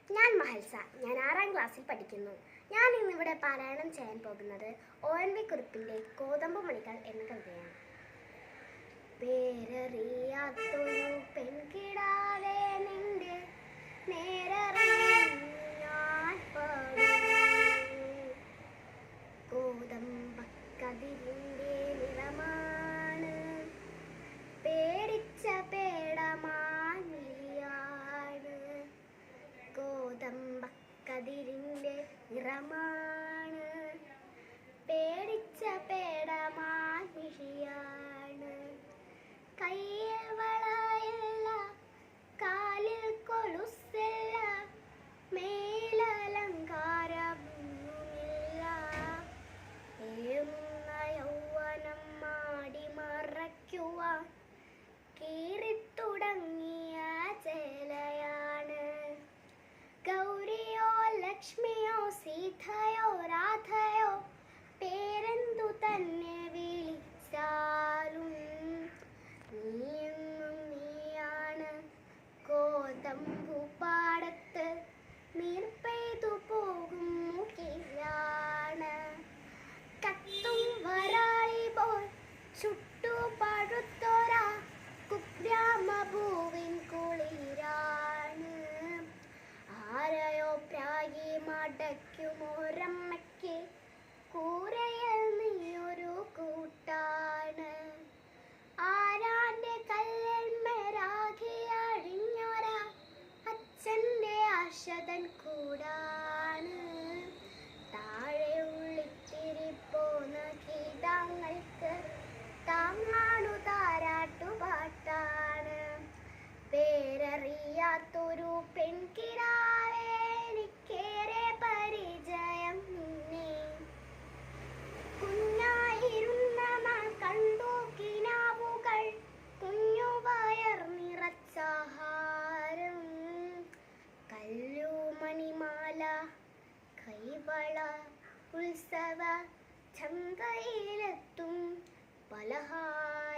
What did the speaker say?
ഞാൻ മഹൽസ. ഞാൻ 6ാം ക്ലാസ്സിൽ പഠിക്കുന്നു. ഞാൻ ഇന്നിവിടെ പാരായണം ചെയ്യാൻ പോകുന്നത് ONV കുറുപ്പിൻ്റെ കോതമ്പുമണികൾ എന്ന കവിതയാണ്. പേരറിയാത്തൊരു പെൺകിടാവേ നിന്റെ നേരറിഞ്ഞു ഞാൻ പാടുന്നു. കോതമ്പക്കതിരിൻ്റെ നിറമാണ് പേടിച്ച പേടമാനിയാണ്. കോതമ്പക്കതിരിൻ്റെ നിറമാണ് പേടിച്ച പേടമാനിയാണ്. കയ്യിൽ വളയില്ല, കാലിൽ കൊലുസില്ല, മേലലങ്കാരമൊന്നുമില്ല. ഏറുന്ന യൗവനം മാടി മറയ്ക്കുവാൻ കീറിത്തുടങ്ങിയ ചേലയാണ്. ഗൗരിയോ ലക്ഷ്മിയോ സീതയോ രാധയോ പേരെന്തു തന്നെ വിളിച്ചാലും നീയെന്നും നീയാണ്. കോതമ്പു പാടത്ത് നീർ പെയ്തു പോകും മുകിലാണ്. കത്തും വരാളി പോൽ ചുട്ടു പഴുത്തോരാ കുഗ്രാമഭൂവിൻ കുളിരാണ്. ആരെയോ പ്രാഗി മടയ്ക്കുമൊരമ്മയ്ക്ക് കൂരയിൽ നീയൊരു കൂട്ടാണ്. ആരാന്റെ കല്ലേന്മേരാകിയഴിഞ്ഞോരാ അച്ഛൻ്റെ ആശതൻ കൂടാണ്. താഴെ ഉള്ളിത്തിരിപ്പോന്ന ഗീതങ്ങൾക്ക് താങ്ങാണു താരാട്ടുപാട്ടാണ്. പേരറിയാത്തൊരു പെൺകിടാവേ എനിക്കേറെ പരിചയം നിന്നെ. കുഞ്ഞായിരുന്ന നാൾ കണ്ടു കിനാവുകൾ കുഞ്ഞു വയർ നിറച്ചാഹാരം. കല്ലുമണിമാല കൈവള ഉത്സവ ചന്തയിലെത്തും പലഹാരം.